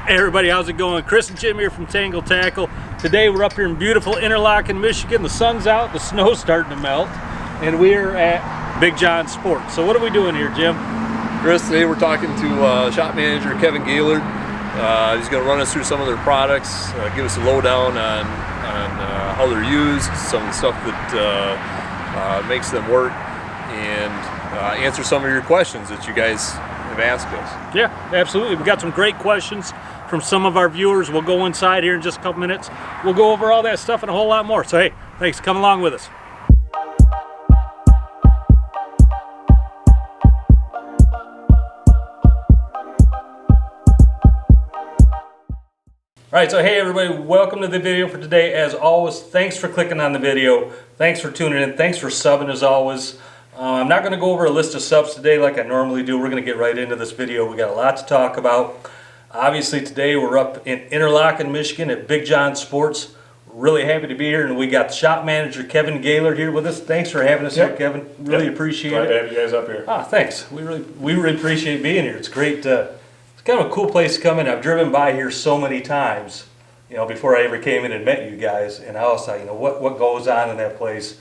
Hey everybody, how's it going? Chris and Jim here from Tangle Tackle. Today we're up here in beautiful Interlochen, Michigan. The sun's out, the snow's starting to melt, and we're at Big Jon Sports. So what are we doing here, Jim? Chris, today we're talking to Shop Manager Kevin Gaylord. He's going to run us through some of their products, give us a lowdown on how they're used, some of the stuff that makes them work, and answer some of your questions that you guys have asked us. Yeah, absolutely. We got some great questions from some of our viewers. We'll go inside here in just a couple minutes. We'll go over all that stuff and a whole lot more. So hey, thanks. Come along with us. All right, so hey everybody, welcome to the video for today. As always, thanks for clicking on the video. Thanks for tuning in. Thanks for subbing as always. I'm not going to go over a list of subs today like I normally do. We're going to get right into this video. We got a lot to talk about. Obviously today we're up in Interlochen, Michigan at Big Jon Sports. Really happy to be here, and we got the shop manager Kevin Gaylord here with us. Thanks for having us here, Kevin. Really appreciate it. Glad to have you guys up here. Thanks. We really appreciate being here. It's great. It's kind of a cool place to come in. I've driven by here so many times, you know, before I ever came in and met you guys, and I was like, you know, what goes on in that place.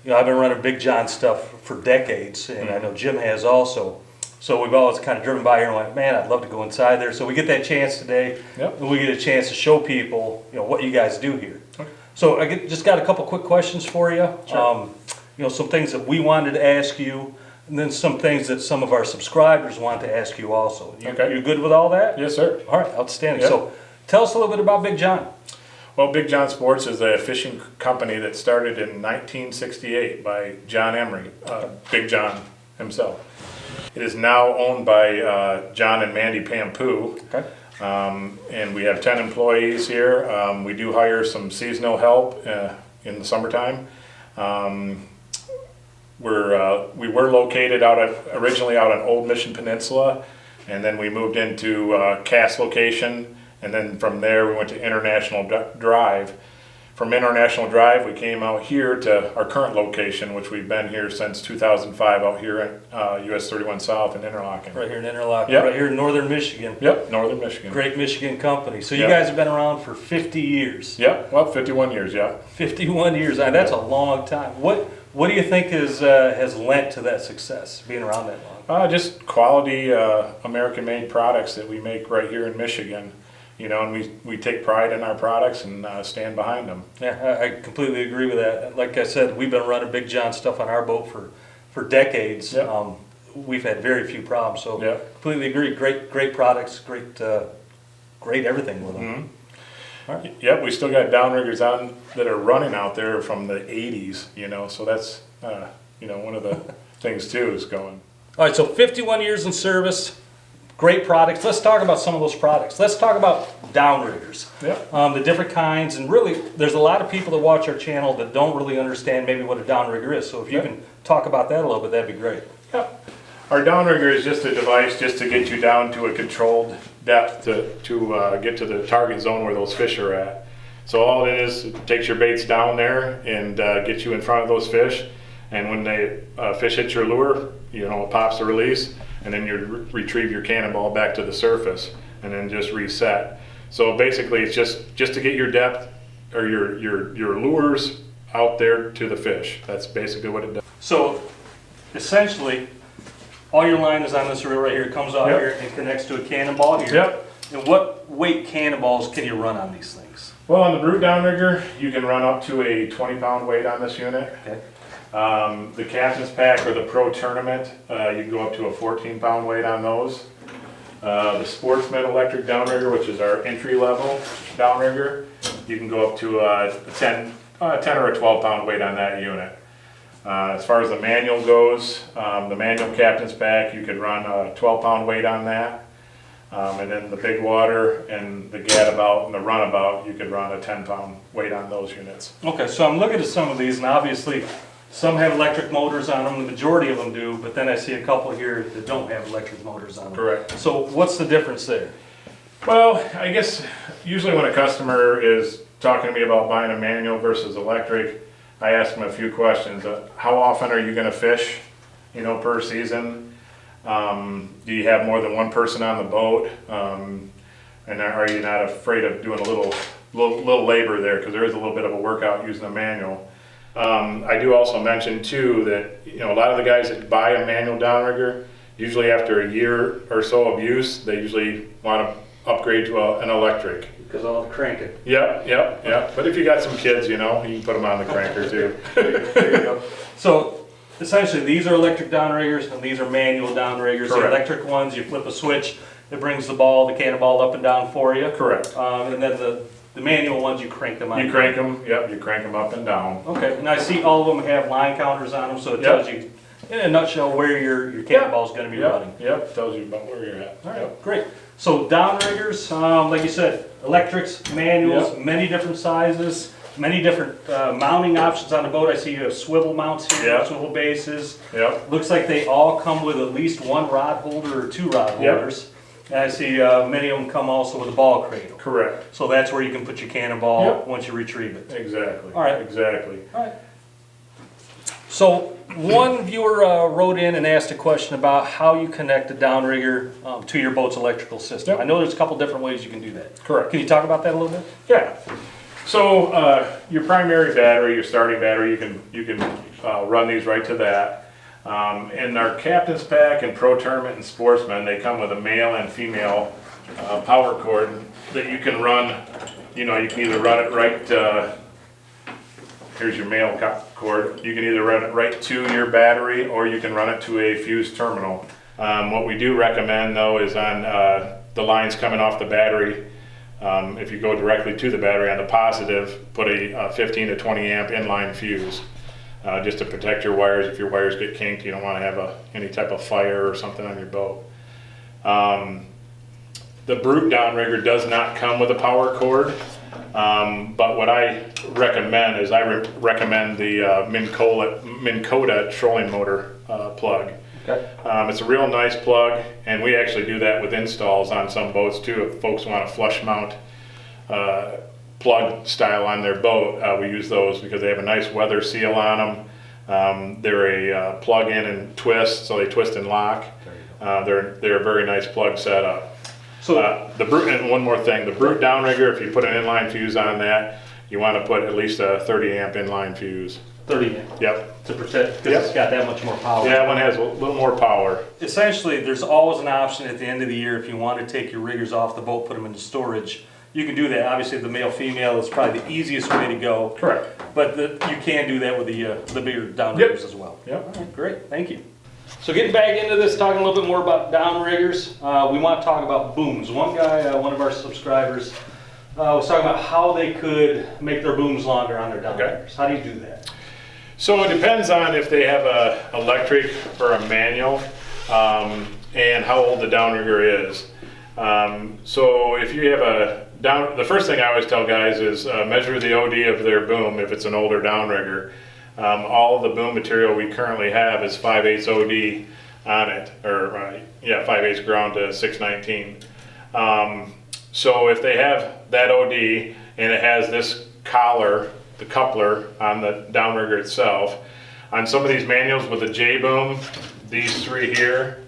You know, I've been running Big Jon stuff for decades, and I know Jim has also. So we've always kind of driven by here and went, man, I'd love to go inside there. So we get that chance today, and we get a chance to show people, you know, what you guys do here. Okay. So I just got a couple quick questions for you. Sure. You know, some things that we wanted to ask you, and then some things that some of our subscribers want to ask you also. Okay. You good with all that? Yes, sir. All right, outstanding. Yep. So tell us a little bit about Big Jon. Well, Big Jon Sports is a fishing company that started in 1968 by John Emery, Big Jon himself. It is now owned by John and Mandy Pampu. Okay. And we have 10 employees here. We do hire some seasonal help in the summertime. We were located originally out on Old Mission Peninsula, and then we moved into Cass location, and then from there we went to International Drive. From International Drive we came out here to our current location, which we've been here since 2005 out here at US 31 South in Interlochen. Right here in Interlochen, yep. Right here in northern Michigan. Yep, northern Michigan. Great Michigan company. So you guys have been around for 50 years. Yep, well 51 years, yeah. 51 years, that's a long time. What do you think has lent to that success, being around that long? Just quality American-made products that we make right here in Michigan. You know, and we take pride in our products and stand behind them. Yeah, I completely agree with that. Like I said, we've been running Big Jon stuff on our boat for decades. Yep. We've had very few problems, so completely agree. Great products, great everything with them. Mm-hmm. All right. Yep, we still got downriggers on that are running out there from the 80s, you know, so that's, you know, one of the things too is going. All right, so 51 years in service. Great products. Let's talk about some of those products. Let's talk about downriggers. Yep. The different kinds, and really there's a lot of people that watch our channel that don't really understand maybe what a downrigger is. So if you can talk about that a little bit, that'd be great. Yep. Our downrigger is just a device just to get you down to a controlled depth to get to the target zone where those fish are at. So all it is, it takes your baits down there and gets you in front of those fish. And when the fish hits your lure, you know, it pops the release, and then you retrieve your cannonball back to the surface, and then just reset. So basically, it's just to get your depth or your lures out there to the fish. That's basically what it does. So essentially, all your line is on this reel right here. It comes out here and connects to a cannonball here. Yep. And what weight cannonballs can you run on these things? Well, on the brute downrigger, you can run up to a 20-pound weight on this unit. Okay. The Captain's Pack or the Pro Tournament, you can go up to a 14-pound weight on those. The Sportsman Electric Downrigger, which is our entry-level downrigger, you can go up to a 10 or a 12-pound weight on that unit. As far as the manual goes, the manual Captain's Pack, you could run a 12-pound weight on that. And then the Big Water and the Gadabout and the Runabout, you could run a 10-pound weight on those units. Okay, so I'm looking at some of these, and obviously some have electric motors on them, the majority of them do, but then I see a couple here that don't have electric motors on them. Correct. So what's the difference there? Well, I guess usually when a customer is talking to me about buying a manual versus electric, I ask them a few questions. How often are you going to fish, you know, per season? Do you have more than one person on the boat? And are you not afraid of doing a little labor there, because there is a little bit of a workout using a manual. I do also mention too that, you know, a lot of the guys that buy a manual downrigger, usually after a year or so of use, they usually want to upgrade to an electric. Because I'll crank it. Yep. But if you got some kids, you know, you can put them on the cranker too. There you go. So essentially, these are electric downriggers and these are manual downriggers. The Correct. electric ones, you flip a switch, it brings the cannonball up and down for you. Correct. And then the manual ones, you crank them on. You crank them, yep, you crank them up and down. Okay, and I see all of them have line counters on them, so it tells you, in a nutshell, where your cannonball's gonna be running. Yep, tells you about where you're at. All right, great. So downriggers, like you said, electrics, manuals, many different sizes, many different mounting options on the boat. I see you have swivel mounts here, swivel bases. Yep. Looks like they all come with at least one rod holder or two rod holders. And I see many of them come also with a ball cradle. Correct. So that's where you can put your cannonball once you retrieve it. Exactly. All right. Exactly. All right. So one viewer wrote in and asked a question about how you connect a downrigger to your boat's electrical system. Yep. I know there's a couple different ways you can do that. Correct. Can you talk about that a little bit? Yeah. So your primary battery, your starting battery, you can run these right to that. In our Captain's Pack and Pro Tournament and Sportsman, they come with a male and female power cord that you can run. You know, you can either run it right. Here's your male cord. You can either run it right to your battery, or you can run it to a fuse terminal. What we do recommend though is on the lines coming off the battery. If you go directly to the battery on the positive, put a 15 to 20 amp inline fuse. Just to protect your wires. If your wires get kinked, you don't want to have any type of fire or something on your boat. The Brute downrigger does not come with a power cord, but what I recommend is recommend the Minn Kota trolling motor plug. Okay. It's a real nice plug, and we actually do that with installs on some boats too. If folks want a flush mount plug style on their boat, we use those because they have a nice weather seal on them. They're a plug in and twist, so they twist and lock. They're a very nice plug setup. So the Brute, and one more thing, the Brute downrigger, if you put an inline fuse on that, you want to put at least a 30 amp inline fuse. 30 amp. Yep. To protect, because it's got that much more power. Yeah, one has a little more power. Essentially, there's always an option at the end of the year if you want to take your riggers off the boat, put them into storage. You can do that. Obviously, the male-female is probably the easiest way to go. Correct. But you can do that with the bigger downriggers as well. Yep. All right, great, thank you. So getting back into this, talking a little bit more about downriggers, we want to talk about booms. One guy, one of our subscribers, was talking about how they could make their booms longer on their downriggers. How do you do that? So it depends on if they have a electric or a manual, and how old the downrigger is. So if you have the first thing I always tell guys is measure the OD of their boom if it's an older downrigger. All of the boom material we currently have is 5/8 OD on it, or 5/8 ground to 619. So if they have that OD and it has this collar, the coupler on the downrigger itself, on some of these manuals with a J boom, these three here,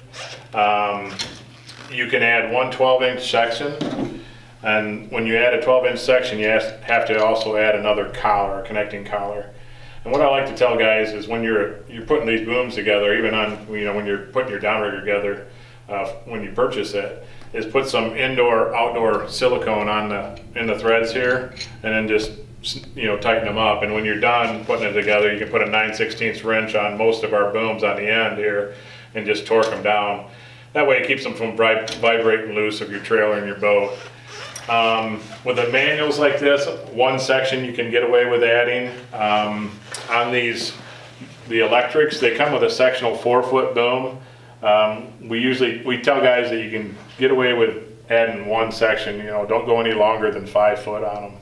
you can add one 12-inch section, and when you add a 12-inch section, you have to also add another collar, a connecting collar. And what I like to tell guys is when you're putting these booms together, even on when you're putting your downrigger together, when you purchase it, is put some outdoor silicone in the threads here, and then just tighten them up. And when you're done putting it together, you can put a 9/16 wrench on most of our booms on the end here, and just torque them down. That way it keeps them from vibrating loose if you're trailing your boat. With the manuals like this, one section you can get away with adding. On the electrics, they come with a sectional 4-foot boom. We tell guys that you can get away with adding one section. Don't go any longer than 5 foot on them.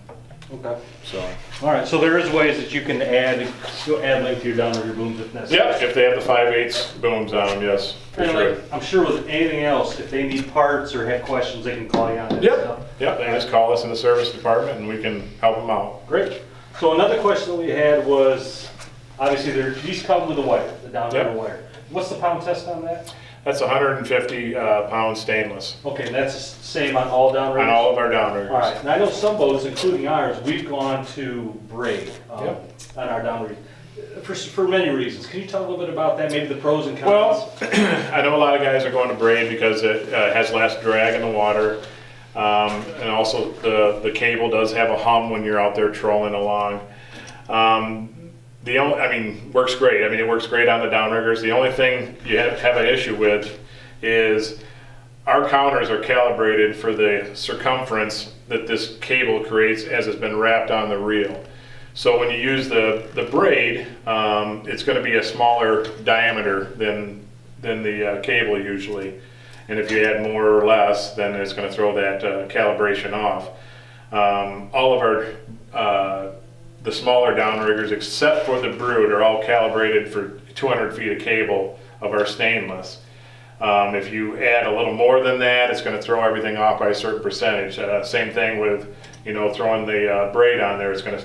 Okay. So. All right. So there is ways that you can add length to your downrigger booms if necessary. Yep. If they have the 5/8 booms on them, yes, for sure. I'm sure with anything else, if they need parts or have questions, they can call you on that stuff. Yep. They just call us in the service department, and we can help them out. Great. So another question that we had was, obviously these come with a wire, the downrigger wire. What's the pound test on that? That's 150 pound stainless Okay, and that's the same on all downriggers? on all of our downriggers. All right, and I know some boats, including ours, we've gone to braid Yep. on our downriggers for many reasons. Can you talk a little bit about that, maybe the pros and cons? Well, I know a lot of guys are going to braid because it has less drag in the water. And also the cable does have a hum when you're out there trolling along. Works great. I mean, it works great on the downriggers. The only thing you have an issue with is our counters are calibrated for the circumference that this cable creates as it's been wrapped on the reel. So when you use the braid, it's going to be a smaller diameter than the cable usually. And if you add more or less, then it's going to throw that calibration off. All of our the smaller downriggers, except for the brood, are all calibrated for 200 feet of cable of our stainless. If you add a little more than that, it's going to throw everything off by a certain percentage. Same thing with throwing the braid on there. It's going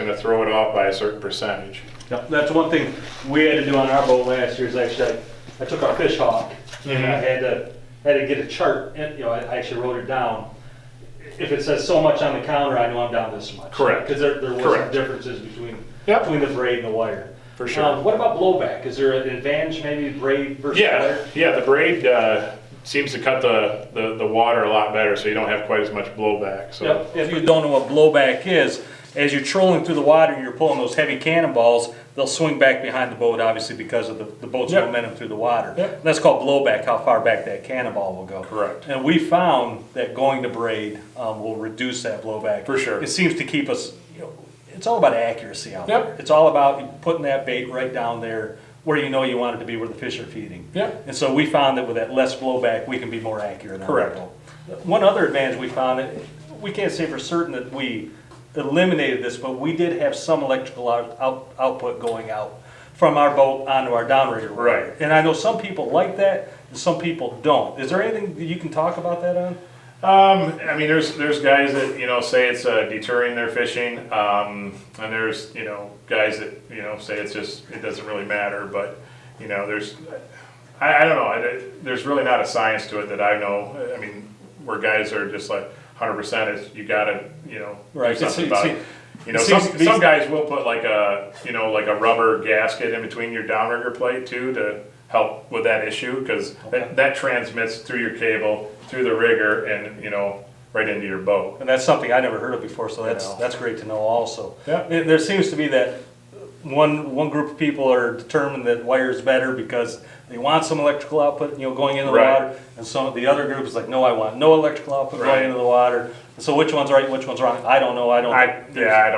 to throw it off by a certain percentage. Yep, that's one thing we had to do on our boat last year is actually I took our fish hawk and I had to get a chart, and I actually wrote it down. If it says so much on the counter, I know I'm down this much. Correct. Because there were some differences between the braid and the wire. For sure. What about blowback? Is there an advantage, maybe braid versus wire? Yeah, the braid seems to cut the water a lot better, so you don't have quite as much blowback. So. Yep. If you don't know what blowback is, as you're trolling through the water and you're pulling those heavy cannonballs, they'll swing back behind the boat, obviously, because of the boat's momentum through the water. Yep. And that's called blowback, how far back that cannonball will go. Correct. And we found that going to braid will reduce that blowback. For sure. It seems to keep us, it's all about accuracy out Yep. there. It's all about putting that bait right down there where you want it to be, where the fish are feeding. Yep. And so we found that with that less blowback, we can be more accurate on Correct. the boat. One other advantage we found, we can't say for certain that we eliminated this, but we did have some electrical output going out from our boat onto our downrigger. Right. And I know some people like that, and some people don't. Is there anything that you can talk about that on? There's guys that say it's deterring their fishing, and there's guys that say it doesn't really matter. But there's I don't know. There's really not a science to it that I know. I mean, where guys are just like 100% is you gotta Right. do something about it. Some guys will put like a rubber gasket in between your downrigger plate too to help with that issue, because that transmits through your cable, through the rigger, and right into your boat. And that's something I never heard of before, so that's great to know also. Yeah. There seems to be that one group of people are determined that wire is better because they want some electrical output, going into the Right. water, and the other group is like, no, I want no electrical output Right. going into the water. So which one's right, which one's wrong? I don't know. I don't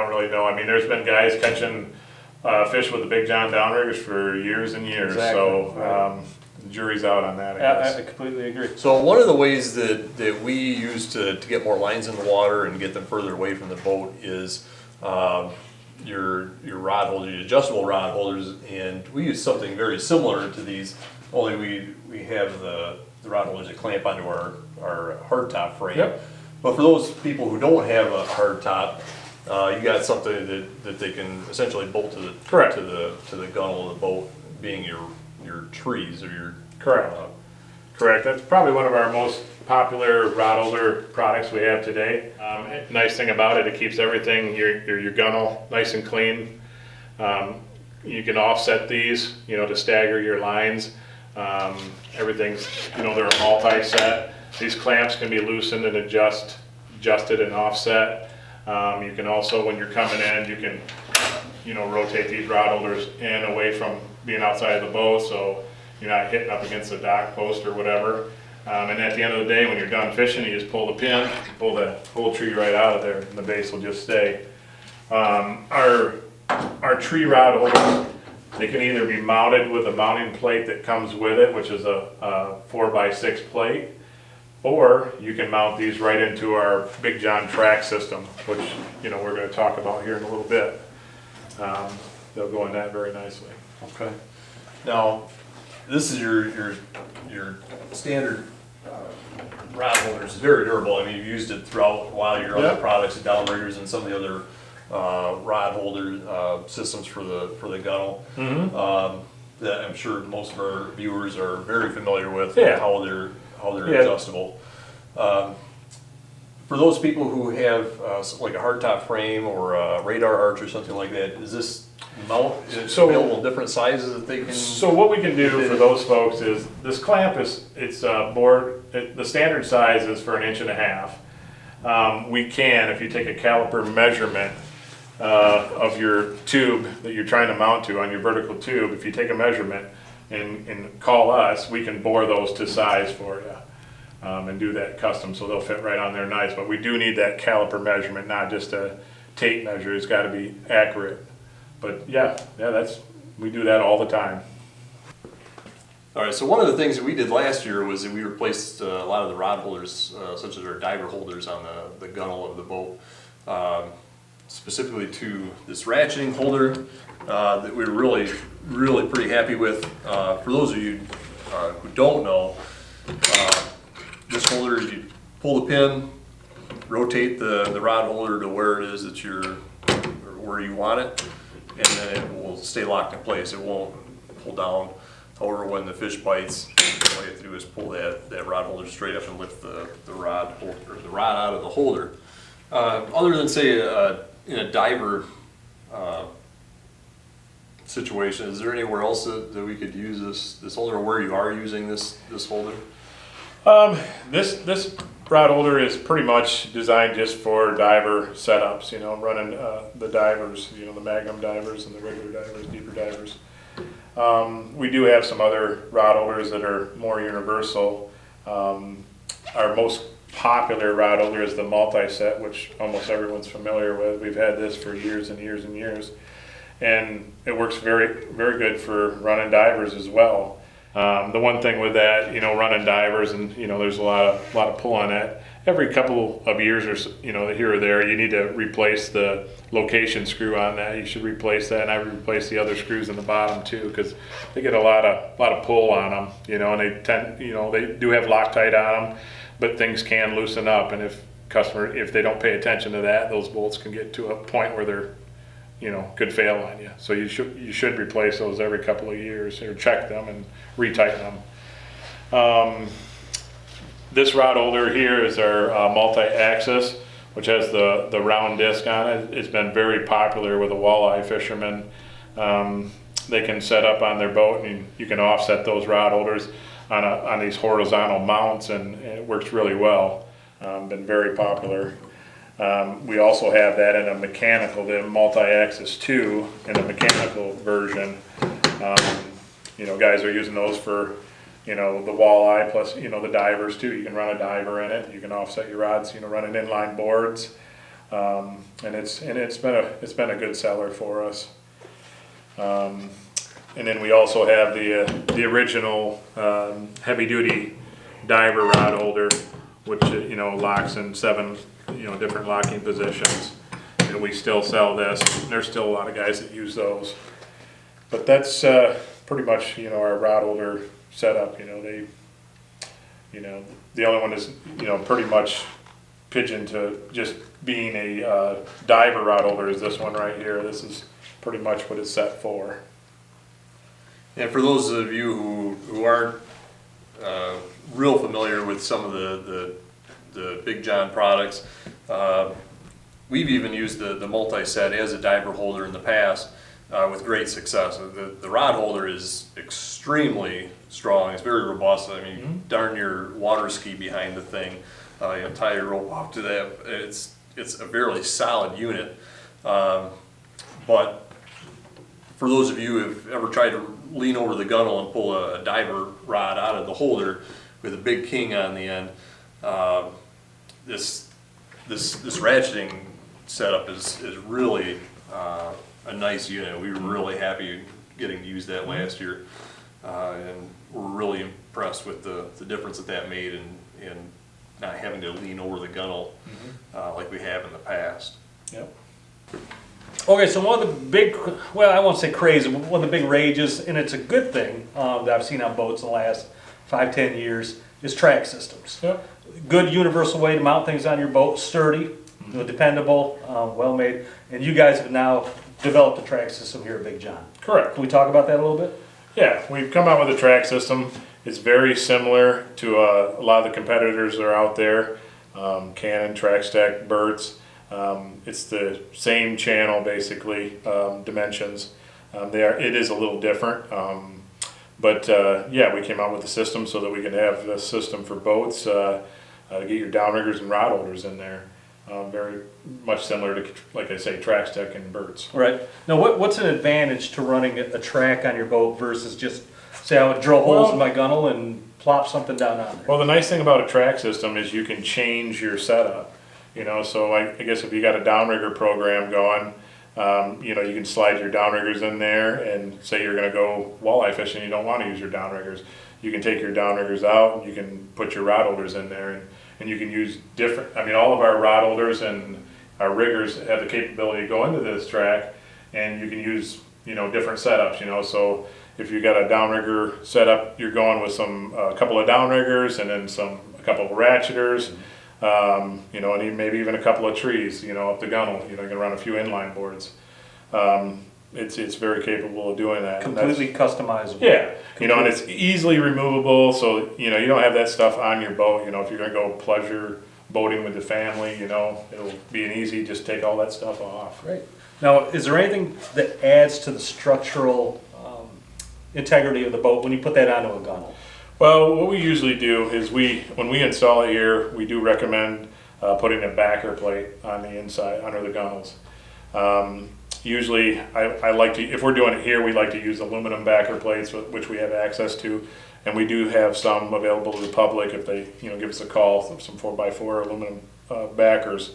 really know. I mean, there's been guys catching fish with the Big John downriggers for years and years. Exactly. So the jury's out on that, I guess. I completely agree. So one of the ways that we use to get more lines in the water and get them further away from the boat is your rod holders, your adjustable rod holders, and we use something very similar to these, only we have the rod holders that clamp onto our hardtop frame. Yep. But for those people who don't have a hardtop, you got something that they can essentially bolt to the Correct. to the gunnel of the boat, being your trees or your Correct. Correct. That's probably one of our most popular rod holder products we have today. Nice thing about it, it keeps everything, your gunnel, nice and clean. You can offset these, to stagger your lines. Everything's, they're a multi-set. These clamps can be loosened and adjusted and offset. You can also, when you're coming in, you can, rotate these rod holders in and away from being outside of the boat, so you're not hitting up against the dock post or whatever. And at the end of the day, when you're done fishing, you just pull the pin, pull the whole tree right out of there, and the base will just stay. Our tree rod holders, they can either be mounted with a mounting plate that comes with it, which is a 4x6 plate, or you can mount these right into our Big John track system, which we're going to talk about here in a little bit. They'll go in that very nicely. Okay. Now, this is your standard rod holder. It's very durable. I mean, you've used it throughout while your other products, the downriggers and some of the other rod holder systems for the gunnel. that I'm sure most of our viewers are very familiar with, Yeah. how they're Yeah. adjustable. For those people who have like a hardtop frame or a radar arch or something like that, is this mount available in different sizes that they can? So what we can do for those folks is, this clamp the standard size is for 1.5 inches. We can, if you take a caliper measurement of your tube that you're trying to mount to on your vertical tube, if you take a measurement and call us, we can bore those to size for you. And do that custom, so they'll fit right on there nice. But we do need that caliper measurement, not just a tape measure. It's got to be accurate. But yeah, we do that all the time. All right, so one of the things that we did last year was that we replaced a lot of the rod holders, such as our diver holders on the gunnel of the boat, specifically to this ratcheting holder that we were really pretty happy with. For those of you who don't know, this holder, you pull the pin, rotate the rod holder to where it is that where you want it, and then it will stay locked in place. It won't pull down. However, when the fish bites, all you have to do is pull that rod holder straight up and lift the rod out of the holder. Other than say in a diver situation, is there anywhere else that we could use this holder, or where you are using this holder? This rod holder is pretty much designed just for diver setups, running the divers, the Magnum divers and the regular divers, deeper divers. We do have some other rod holders that are more universal. Our most popular rod holder is the multi-set, which almost everyone's familiar with. We've had this for years and years and years, and it works very, very good for running divers as well. The one thing with that, running divers, and there's a lot of pull on that. Every couple of years or here or there, you need to replace the location screw on that. You should replace that, and I replace the other screws in the bottom too, because they get a lot of pull on them. And they do have Loctite on them, but things can loosen up, and if they don't pay attention to that, those bolts can get to a point where they're could fail on you. So you should replace those every couple of years, or check them and retighten them. This rod holder here is our multi-axis, which has the round disc on it. It's been very popular with the walleye fishermen. They can set up on their boat, and you can offset those rod holders on these horizontal mounts, and it works really well. Been very popular. We also have that in a mechanical, the multi-axis 2 in a mechanical version. Guys are using those for, the walleye plus, the divers too. You can run a diver in it. You can offset your rods, running inline boards. And it's been a good seller for us. And then we also have the original heavy duty diver rod holder, which locks in 7 different locking positions, and we still sell this. There's still a lot of guys that use those, but that's pretty much our rod holder setup. The only one is pretty much pigeon to just being a diver rod holder is this one right here. This is pretty much what it's set for. And for those of you who aren't real familiar with some of the Big Jon products, we've even used the multi-set as a diver holder in the past with great success. The rod holder is extremely strong. It's very robust. I mean, darn your water ski behind the thing. Tie your rope off to that. It's a fairly solid unit. But for those of you who've ever tried to lean over the gunnel and pull a diver rod out of the holder with a big king on the end, this ratcheting setup is really a nice unit. We were really happy getting to use that last year, and we're really impressed with the difference that made in not having to lean over the gunnel like we have in the past. Yep. Okay, so one of the big, well, I won't say crazy, but one of the big rages, and it's a good thing that I've seen on boats in the last 5-10 years, is track systems. Yep. Good universal way to mount things on your boat, sturdy, dependable, well made, and you guys have now developed a track system here at Big Jon. Correct. Can we talk about that a little bit? Yeah, we've come out with a track system. It's very similar to a lot of the competitors that are out there. Canon, Trackstack, Burt's. It's the same channel basically, dimensions. It is a little different. But yeah, we came out with a system so that we can have the system for boats to get your downriggers and rod holders in there. Very much similar to, like I say, Trackstack and Burt's. Right. Now, what's an advantage to running a track on your boat versus just, say, I would drill holes in my gunnel and plop something down on there? Well, the nice thing about a track system is you can change your setup. You know, so I guess if you got a downrigger program going, you know, you can slide your downriggers in there, and say you're going to go walleye fishing, you don't want to use your downriggers. You can take your downriggers out, and you can put your rod holders in there, and you can use different, I mean, all of our rod holders and our riggers have the capability to go into this track, and you can use, you know, different setups, you know, so if you got a downrigger setup, you're going with a couple of downriggers, and then a couple of ratcheters, you know, and maybe even a couple of trees, you know, up the gunnel. You know, you can run a few inline boards. It's very capable of doing that. Completely customizable. Yeah, you know, and it's easily removable, so you know you don't have that stuff on your boat. You know, if you're gonna go pleasure boating with the family, you know, it'll be an easy, just take all that stuff off. Right. Now, is there anything that adds to the structural integrity of the boat when you put that onto a gunnel? Well, what we usually do is when we install it here, we do recommend putting a backer plate on the inside, under the gunnels. Usually, I like to, if we're doing it here, we like to use aluminum backer plates, which we have access to, and we do have some available to the public if they, you know, give us a call, some 4x4 aluminum backers.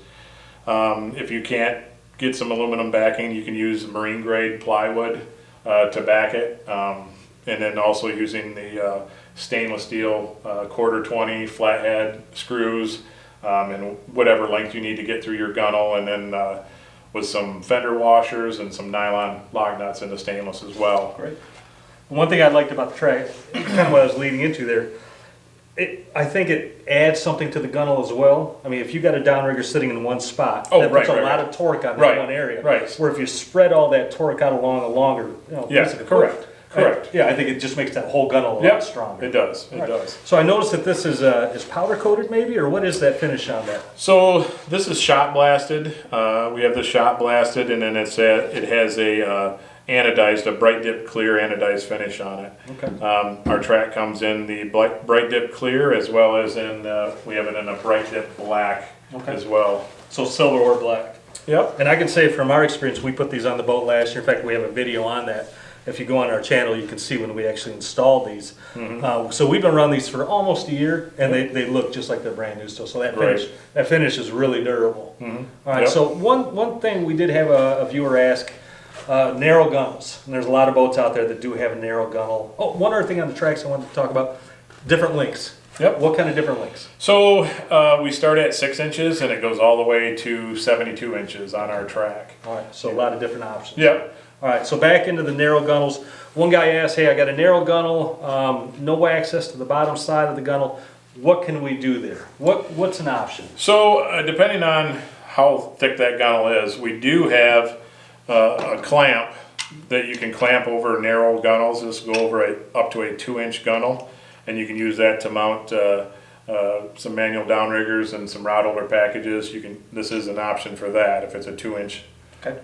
If you can't get some aluminum backing, you can use marine grade plywood to back it, and then also using the stainless steel 1/4-20 flathead screws, and whatever length you need to get through your gunnel, and then with some fender washers and some nylon log nuts in the stainless as well. Great. One thing I liked about the track, kind of what I was leading into there, I think it adds something to the gunnel as well. I mean, if you got a downrigger sitting in one spot, that puts a lot of torque on that one area. Right. Where if you spread all that torque out along a longer, you know, Yeah, correct. Yeah, I think it just makes that whole gunnel a lot stronger. It does. It does. So I noticed that this is powder coated maybe, or what is that finish on that? So this is shot blasted. We have the shot blasted, and then it has a anodized, a bright dip clear anodized finish on it. Okay. Our track comes in the bright dip clear, as well as in we have it in a bright dip black as well. So silver or black. Yep. And I can say from our experience, we put these on the boat last year. In fact, we have a video on that. If you go on our channel, you can see when we actually installed these. So we've been running these for almost a year, and they look just like they're brand new still. So that finish is really durable. All right. So one thing we did have a viewer ask, narrow gunnels. And there's a lot of boats out there that do have a narrow gunnel. Oh, one other thing on the tracks I wanted to talk about: different lengths. Yep. What kind of different lengths? So we start at 6 inches, and it goes all the way to 72 inches on our track. All right. So a lot of different options. Yep. All right, so back into the narrow gunnels. One guy asked, hey, I got a narrow gunnel, no access to the bottom side of the gunnel. What can we do there? What's an option? So depending on how thick that gunnel is, we do have a clamp that you can clamp over narrow gunnels. This will go over up to a 2-inch gunnel, and you can use that to mount some manual downriggers and some rod holder packages. This is an option for that if it's a 2-inch,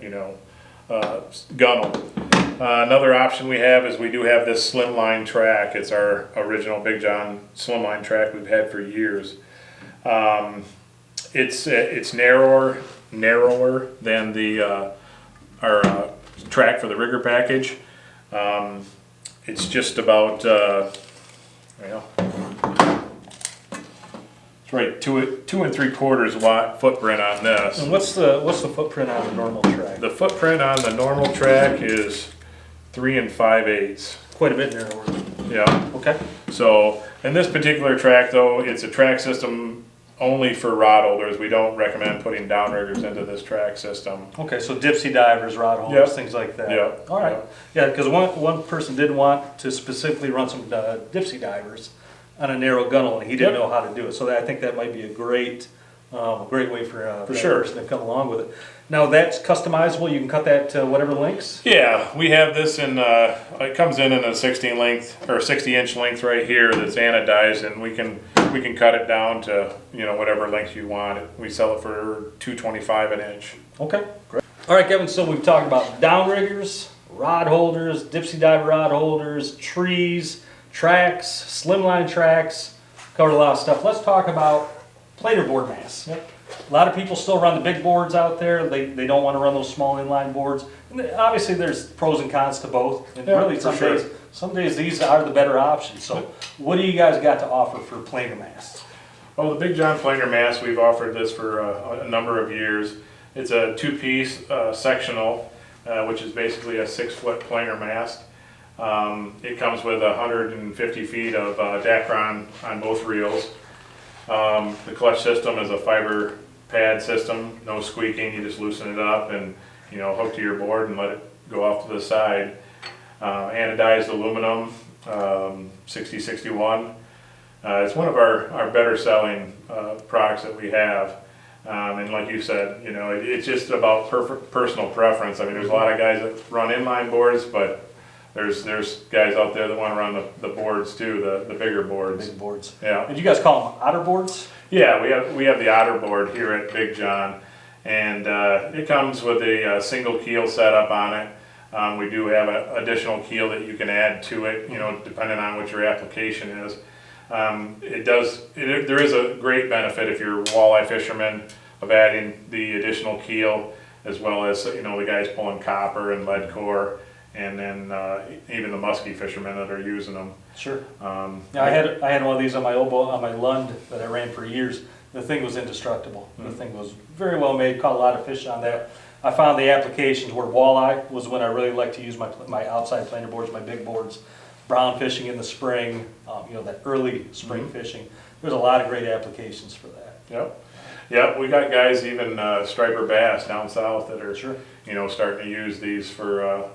you know, gunnel. Another option we have is we do have this slimline track. It's our original Big Jon slimline track we've had for years. It's narrower than our track for the rigger package. It's just about right, 2 3/4 watt footprint on this. And what's the footprint on the normal track? The footprint on the normal track is 3 5/8. Quite a bit narrower. Yeah. Okay. So in this particular track, though, it's a track system only for rod holders. We don't recommend putting downriggers into this track system. Okay, so dipsy divers, rod holders, things like that. Yeah. All right. Yeah, because one person did want to specifically run some dipsy divers on a narrow gunnel, and he didn't know how to do it. So I think that might be a great A great way for that sure. person to come along with it. Now that's customizable. You can cut that to whatever lengths. Yeah, we have this in, it comes in a 16 length or 60-inch length right here that's anodized, and we can cut it down to, you know, whatever length you want. We sell it for $2.25 an inch. Okay, great. All right, Kevin, so we've talked about downriggers, rod holders, dipsy diver rod holders, trees, tracks, slimline tracks, covered a lot of stuff. Let's talk about planer board masts. Yep. A lot of people still run the big boards out there. They don't want to run those small inline boards. And obviously there's pros and cons to both. And Yeah, really for sure. some days these are the better options. So what do you guys got to offer for planer masts? Well, the Big Jon planer mast, we've offered this for a number of years. It's a two-piece sectional, which is basically a 6-foot planer mast. It comes with 150 feet of Dacron on both reels. The clutch system is a fiber pad system, no squeaking. You just loosen it up and, you know, hook to your board and let it go off to the side. Anodized aluminum, 6061. It's one of our better selling products that we have. And like you said, you know, it's just about personal preference. I mean, there's a lot of guys that run inline boards, but there's guys out there that want to run the boards too, the bigger boards. Big boards. Yeah. And you guys call them otter boards? Yeah, we have the Otter board here at Big Jon, and it comes with a single keel setup on it. We do have an additional keel that you can add to it, you know, depending on what your application is. There is a great benefit if you're a walleye fisherman of adding the additional keel, as well as, you know, the guys pulling copper and lead core, and then even the muskie fishermen that are using them. Sure. Yeah, I had one of these on my old boat, on my Lund that I ran for years. The thing was indestructible. The thing was very well made, caught a lot of fish on that. I found the applications where walleye was when I really like to use my outside planer boards, my big boards. Brown fishing in the spring, you know, that early spring fishing. There's a lot of great applications for that. Yep. Yep, we got guys, even striper bass down south that are, Sure. you know, starting to use these for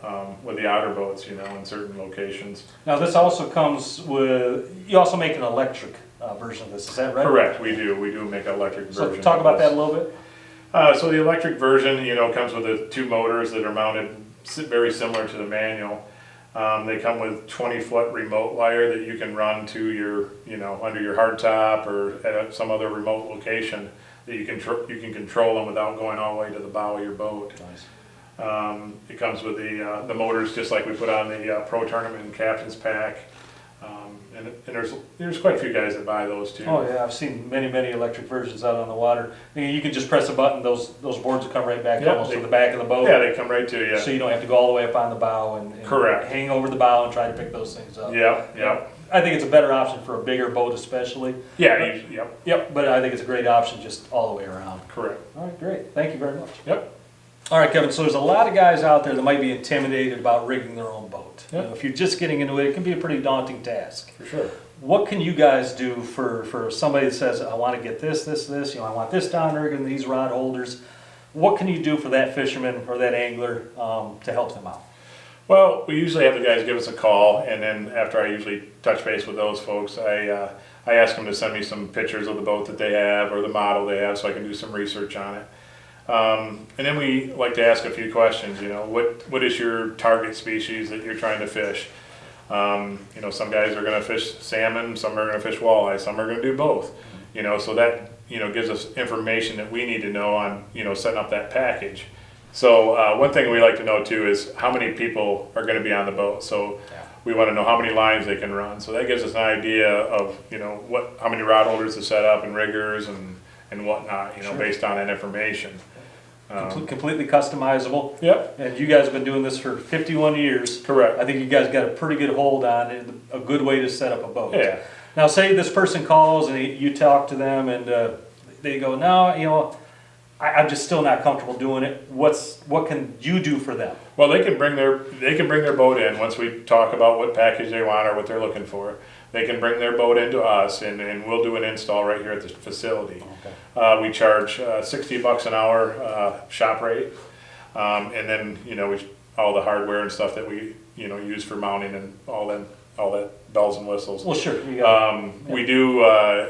with the otter boats, you know, in certain locations. Now this also comes with, you also make an electric version of this, is that right? Correct, we do make an electric version. So talk of about this. that a little bit. So the electric version, you know, comes with the 2 motors that are mounted very similar to the manual. They come with 20-foot remote wire that you can run to your, you know, under your hardtop or at some other remote location that you can control them without going all the way to the bow of your boat. Nice. It comes with the motors just like we put on the Pro Tournament and Captain's Pack. And there's quite a few guys that buy those too. Oh yeah, I've seen many electric versions out on the water. I mean, you can just press a button; those boards will come right back almost to the back of the boat. Yeah, they come right to you. So you don't have to go all the way up on the bow and Correct. hang over the bow and try to pick those things up. Yeah. I think it's a better option for a bigger boat, especially. Yeah. Yep. But I think it's a great option just all the way around. Correct. All right, great. Thank you very much. Yep. All right, Kevin. So there's a lot of guys out there that might be intimidated about rigging their own boat. Yep. You know, if you're just getting into it, it can be a pretty daunting task. For sure. What can you guys do for somebody that says, I want to get this, you know, I want this downrigger and these rod holders. What can you do for that fisherman or that angler to help them out? Well, we usually have the guys give us a call, and then after I usually touch base with those folks, I ask them to send me some pictures of the boat that they have or the model they have so I can do some research on it. And then we like to ask a few questions, you know, what is your target species that you're trying to fish? You know, some guys are going to fish salmon, some are going to fish walleye, some are going to do both. You know, so that, you know, gives us information that we need to know on, you know, setting up that package. So one thing we like to know too is how many people are going to be on the boat. So we want to know how many lines they can run. So that gives us an idea of, you know, how many rod holders to set up and riggers and whatnot, you know, based on that information. Completely customizable. Yep. And you guys have been doing this for 51 years. Correct. I think you guys got a pretty good hold on it, a good way to set up a boat. Yeah. Now, say this person calls and you talk to them and they go, no, you know, I'm just still not comfortable doing it. What can you do for them? Well, they can bring their boat in once we talk about what package they want or what they're looking for. They can bring their boat into us, and we'll do an install right here at the facility. Okay. We charge $60 an hour shop rate, and then, you know, all the hardware and stuff that we, you know, use for mounting and all them all that bells and whistles. Well, sure. You got We do,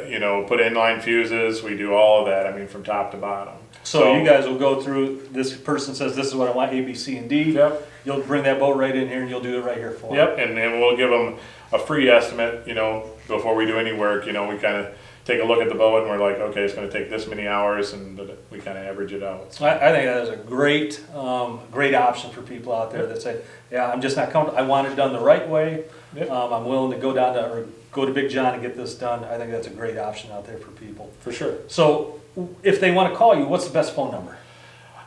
you know, put inline fuses. We do all of that. I mean, from top to bottom. So you guys will go through, this person says, this is what I want, A, B, C, and D. Yep. You'll bring that boat right in here and you'll do it right here for them. Yep, and we'll give them a free estimate, you know, before we do any work. You know, we kind of take a look at the boat and we're like, okay, it's going to take this many hours, and we kind of average it out. So I think that is a great, great option for people out there that say, yeah, I'm just not comfortable, I want it done the right way. Yep. I'm willing to go down to, or go to Big John and get this done. I think that's a great option out there for people. For sure. So if they want to call you, what's the best phone number?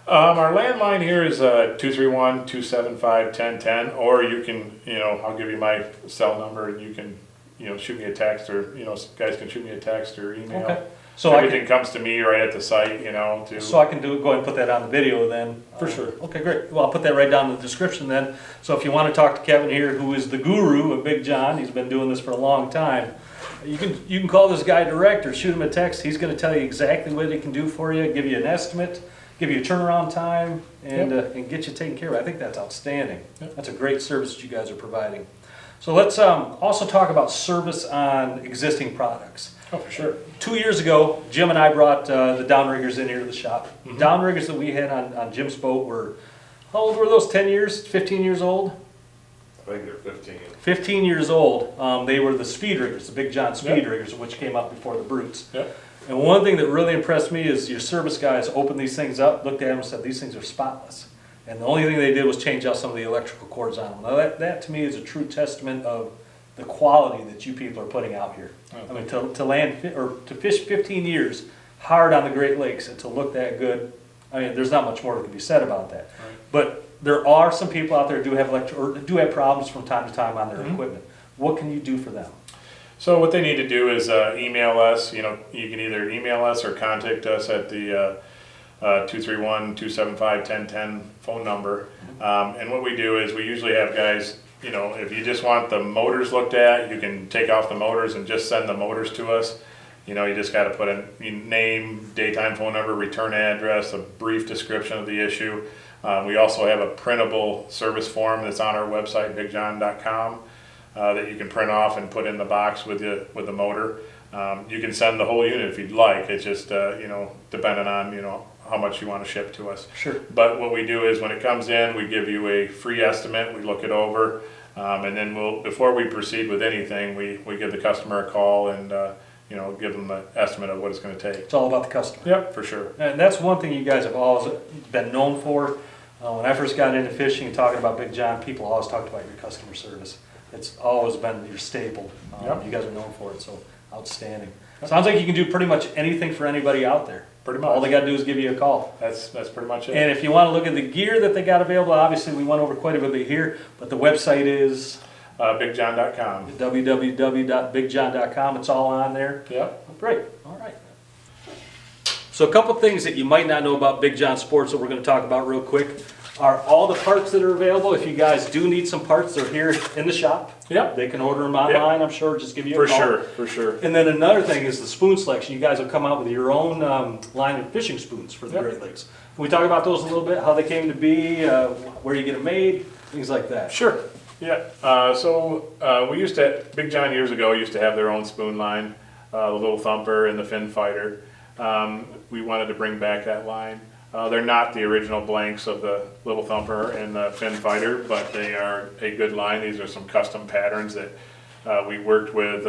Our landline here is 231-275-1010, or you can, you know, I'll give you my cell number and you can, you know, shoot me a text, or, you know, guys can shoot me a text or email. Okay. So everything comes to me right at the site, you know. So I can go ahead and put that on the video then. For sure. Okay, great. Well, I'll put that right down in the description then. So if you want to talk to Kevin here, who is the guru of Big John, he's been doing this for a long time. You can call this guy direct or shoot him a text. He's going to tell you exactly what he can do for you, give you an estimate, give you a turnaround time, and get you taken care of. I think that's outstanding. Yep. That's a great service that you guys are providing. So let's also talk about service on existing products. Oh, for sure. 2 years ago, Jim and I brought the Downriggers in here to the shop. Mm-hmm. Downriggers that we had on Jim's boat were, how old were those, 10 years, 15 years old? I think they're 15. 15 years old. They were the speed riggers, the Big John speed Yep. riggers, which came up before the brutes. Yep. And one thing that really impressed me is your service guys opened these things up, looked at them and said, these things are spotless. And the only thing they did was change out some of the electrical cords on them. Now that to me is a true testament of the quality that you people are putting out here. Oh, I mean, to land, or to fish 15 years hard on the Great Lakes and to look that good, I mean, there's not much more that can be said about that. Right. But there are some people out there who do have or do have problems from time to time on their Mm-hmm. equipment. What can you do for them? So what they need to do is email us. You know, you can either email us or contact us at the 231-275-1010 phone number. And what we do is we usually have guys, you know, if you just want the motors looked at, you can take off the motors and just send the motors to us. You know, you just got to put in your name, daytime phone number, return address, a brief description of the issue. We also have a printable service form that's on our website, bigjon.com, that you can print off and put in the box with the motor. You can send the whole unit if you'd like. It's just, you know, depending on, you know, how much you want to ship to us. Sure. But what we do is when it comes in, we give you a free estimate, we look it over, and then before we proceed with anything, we give the customer a call and, you know, give them the estimate of what it's going to take. It's all about the customer. Yep, for sure. And that's one thing you guys have always been known for. When I first got into fishing and talking about Big John, people always talked about your customer service. It's always been your staple. Yep. You guys are known for it, so outstanding. Sounds like you can do pretty much anything for anybody out there. Pretty much. All they got to do is give you a call. That's pretty much it. And if you want to look at the gear that they got available, obviously we went over quite a bit here, but the website is BigJon.com. www.bigjon.com. It's all on there. Yep. Great. All right. So a couple things that you might not know about Big Jon Sports that we're going to talk about real quick are all the parts that are available. If you guys do need some parts, they're here in the shop. Yep. They can order them online, I'm sure. Just give you a For call. sure, for sure. And then another thing is the spoon selection. You guys will come out with your own line of fishing spoons for the Yep. Great Lakes. Can we talk about those a little bit? How they came to be, where you get them made, things like that. Sure. Yeah. We used to, Big John years ago used to have their own spoon line, the Little Thumper and the Fin Fighter. We wanted to bring back that line. They're not the original blanks of the Little Thumper and the Fin Fighter, but they are a good line. These are some custom patterns that we worked with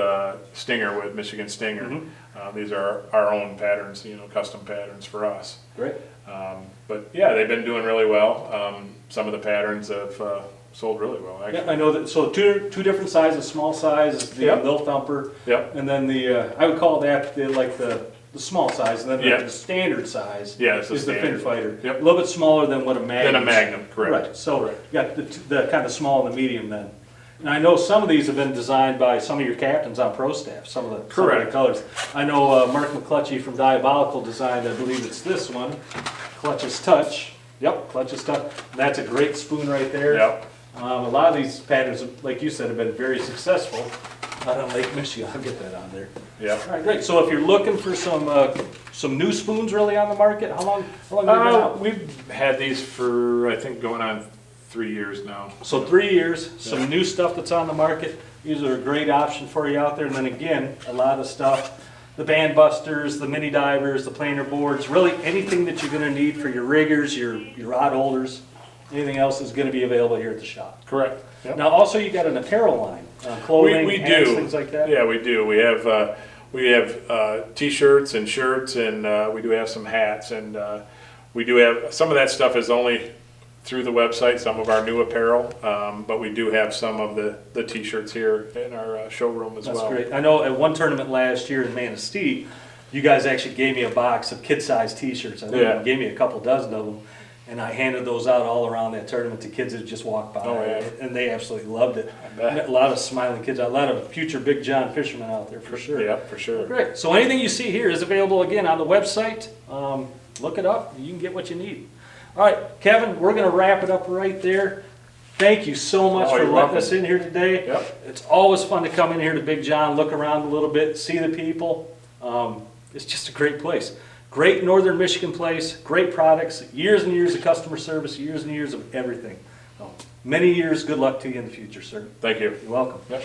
Stinger, with Michigan Stinger. Mm-hmm. These are our own patterns, you know, custom patterns for us. Great. But yeah, they've been doing really well. Some of the patterns have sold really well, actually. Yeah, I know that. So two different sizes, small size, the Yep. Little Thumper, Yep. and then I would call that the small size, and then Yeah. the standard size Yeah, it's the is the Fin standard. Fighter. Yep. A little bit smaller than what a Magnum. Then a Magnum, correct. Right. So Correct. you got the kind of small and the medium then. And I know some of these have been designed by some of your captains on pro staff. Some of the Correct. colors. I know Mark McClutchy from Diabolical designed. I believe it's this one, Clutch's Touch. Yep, Clutch's Touch. And that's a great spoon right there. Yep. A lot of these patterns, like you said, have been very successful out on Lake Michigan. I'll get that on there. Yep. All right, great. So if you're looking for some new spoons really on the market, how long have they been out? We've had these for, I think, going on 3 years now. So 3 years, some new stuff that's on the market. These are a great option for you out there. And then again, a lot of stuff, the band busters, the mini divers, the planer boards, really anything that you're gonna need for your riggers, your rod holders, anything else is gonna be available here at the shop. Correct. Yep. Now also you got an apparel line, clothing, we hats, do. things like that? Yeah, we do. We have t-shirts and shirts, and we do have some hats, and we do have, some of that stuff is only through the website, some of our new apparel, but we do have some of the t-shirts here in our showroom as well. That's great. I know at one tournament last year in Manistee, you guys actually gave me a box of kid-sized t-shirts. I think you gave me a couple dozen of them, and I handed those out all around that tournament to kids that just walked by. Oh, yeah. And they absolutely loved it. I bet. A lot of smiling kids, a lot of future Big John fishermen out there for sure. Yeah, for sure. Great. So anything you see here is available again on the website. Look it up. You can get what you need. All right, Kevin, we're going to wrap it up right there. Thank you so much for you're letting welcome. us in here today. Yep. It's always fun to come in here to Big John, look around a little bit, see the people. It's just a great place. Great Northern Michigan place, great products, years and years of customer service, years and years of everything. Many years, good luck to you in the future, sir. Thank you. You're welcome. Yep.